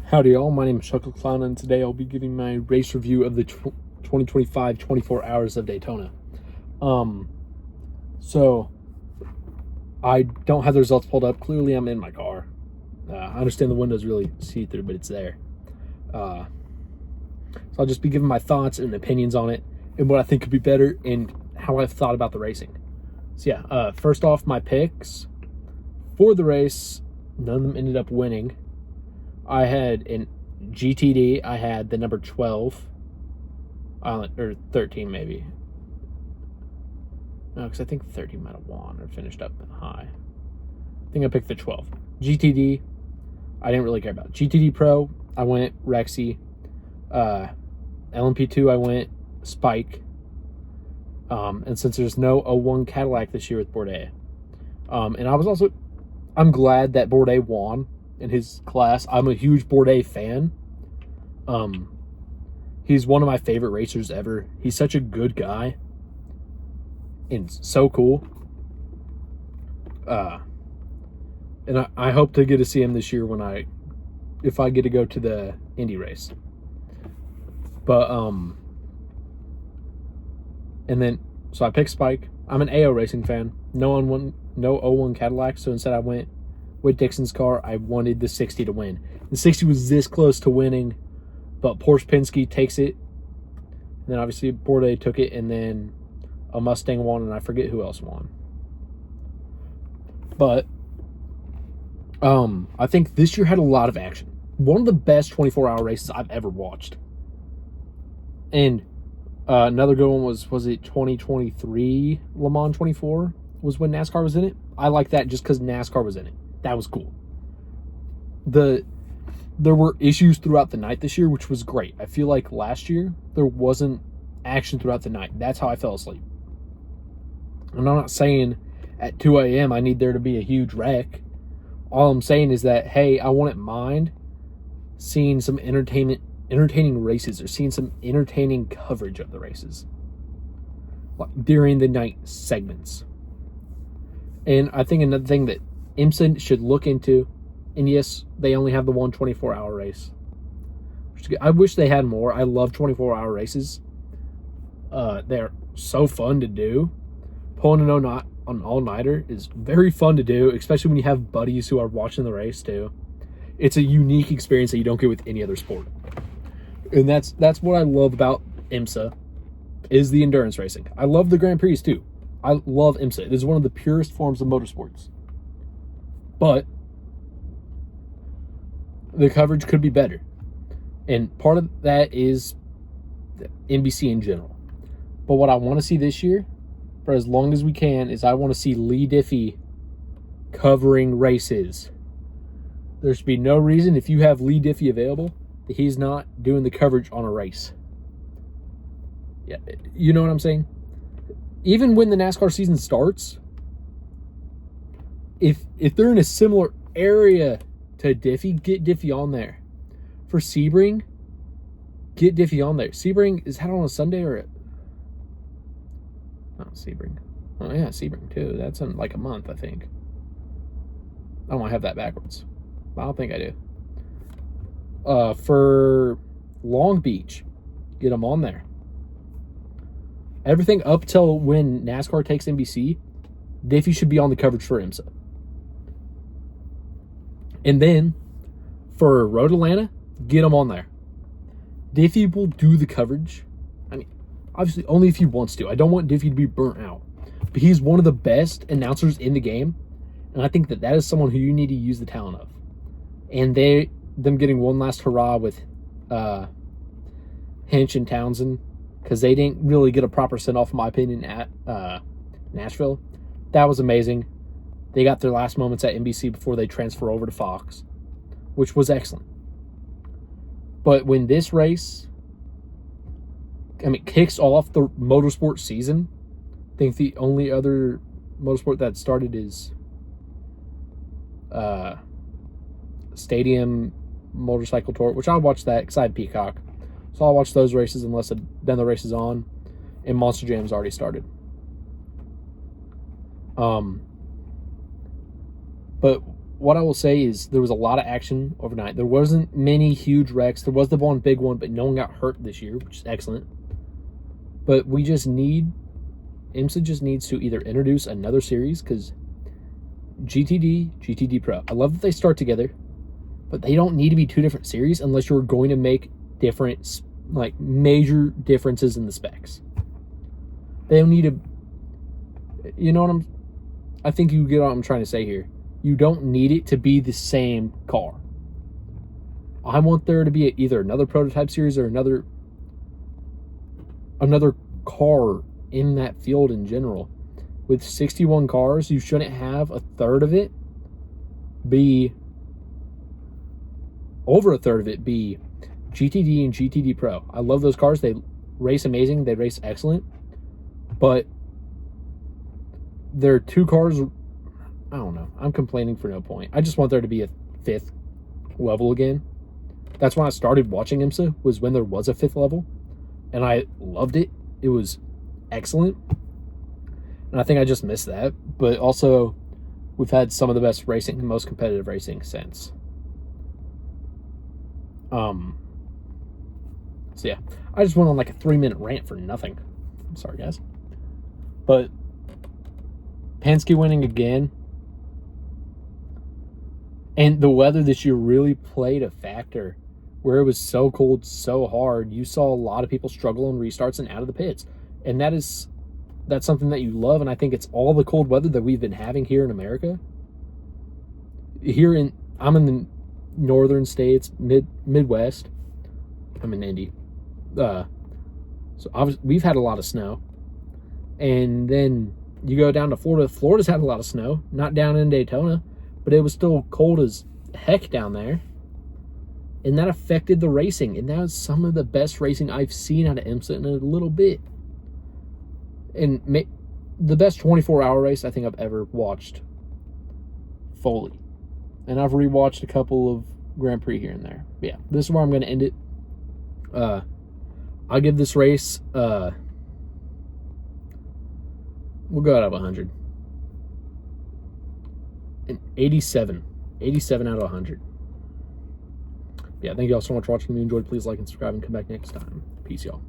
Howdy all, my name is Chuckle Clown, and today I'll be giving my race review of the 2025 24 Hours of Daytona. So I don't have the results pulled up. Clearly I'm in my car. I understand the window's really see-through, but it's there. So I'll just be giving my thoughts and opinions on it, and what I think could be better, and how I've thought about the racing. So yeah, first off, my picks for the race, none of them ended up winning. I had in GTD, I had the number 12, or 13 maybe. No, because I think 13 might have won or finished up high. I think I picked the 12. GTD, I didn't really care about. GTD Pro, I went Rexy. LMP2, I went Spike. And since there's no 01 Cadillac this year with Bourdais. And I'm glad that Bourdais won in his class. I'm a huge Bourdais fan. He's one of my favorite racers ever. He's such a good guy and so cool. And I hope to get to see him this year if I get to go to the Indy race. But and then so I picked Spike. I'm an AO racing fan. No 01 Cadillac, so instead I went with Dixon's car. I wanted the 60 to win. The 60 was this close to winning, but Porsche Penske takes it. And then obviously Bourdais took it, and then a Mustang won, and I forget who else won. But I think this year had a lot of action. One of the best 24-hour races I've ever watched. And another good one was it 2023 Le Mans 24 was when NASCAR was in it. I like that just because NASCAR was in it. That was cool. There were issues throughout the night this year, which was great. I feel like last year there wasn't action throughout the night. That's how I fell asleep. And I'm not saying at 2 a.m. I need there to be a huge wreck. All I'm saying is that, hey, I wouldn't mind seeing some entertaining races, or seeing some entertaining coverage of the races, like during the night segments. And I think another thing that IMSA should look into, and yes, they only have the one 24-hour race. I wish they had more. I love 24-hour races. They're so fun to do. Pulling an all-nighter is very fun to do, especially when you have buddies who are watching the race too. It's a unique experience that you don't get with any other sport. And that's what I love about IMSA, is the endurance racing. I love the Grand Prix too. I love IMSA. It is one of the purest forms of motorsports. But the coverage could be better. And part of that is NBC in general. But what I want to see this year, for as long as we can, is I want to see Lee Diffie covering races. There should be no reason, if you have Lee Diffie available, that he's not doing the coverage on a race. Yeah, you know what I'm saying? Even when the NASCAR season starts, if they're in a similar area to Diffie, get Diffie on there. For Sebring, get Diffie on there. Sebring, is that on a Sunday or not Sebring? Oh yeah, Sebring too. That's in like a month, I think. I don't want to have that backwards. I don't think I do. For Long Beach, get them on there. Everything up till when NASCAR takes NBC, Diffie should be on the coverage for IMSA. And then for Road Atlanta, get him on there. Diffie will do the coverage. I mean, obviously only if he wants to. I don't want Diffie to be burnt out. But he's one of the best announcers in the game. And I think that is someone who you need to use the talent of. And them getting one last hurrah with Hinch and Townsend, because they didn't really get a proper send-off, in my opinion, at Nashville. That was amazing. They got their last moments at NBC before they transfer over to Fox, which was excellent. But when this race, kicks off the motorsport season, I think the only other motorsport that started is Stadium Motorcycle Tour, which I'll watch that because I had Peacock. So I'll watch those races unless then the race is on, and Monster Jam's already started. But what I will say is there was a lot of action overnight. There wasn't many huge wrecks. There was the one big one, but no one got hurt this year, which is excellent. But we just need, IMSA just needs to either introduce another series, because GTD Pro, I love that they start together, but they don't need to be two different series unless you're going to make different, like, major differences in the specs. They don't need to, you know what I think you get what I'm trying to say here. You don't need it to be the same car. I want there to be either another prototype series or another car in that field in general. With 61 cars, you shouldn't have over a third of it be GTD and GTD Pro. I love those cars. They race amazing. They race excellent. But there are two cars, I don't know. I'm complaining for no point. I just want there to be a fifth level again. That's when I started watching IMSA, was when there was a fifth level. And I loved it. It was excellent. And I think I just missed that. But also, we've had some of the best racing and most competitive racing since. So yeah, I just went on like a 3-minute rant for nothing. I'm sorry, guys. But Penske winning again. And the weather this year really played a factor. Where it was so cold, so hard, you saw a lot of people struggle on restarts and out of the pits. And that's something that you love, and I think it's all the cold weather that we've been having here in America. I'm in the northern states, Midwest. I'm in Indy. So obviously we've had a lot of snow. And then you go down to Florida. Florida's had a lot of snow. Not down in Daytona, but it was still cold as heck down there. And that affected the racing. And that was some of the best racing I've seen out of IMSA in a little bit. And the best 24-hour race I think I've ever watched fully. And I've rewatched a couple of Grand Prix here and there. But yeah, this is where I'm going to end it. I'll give this race, we'll go out of 100. An 87. 87 out of 100. Yeah, thank you all so much for watching. If you enjoyed, please like and subscribe and come back next time. Peace, y'all.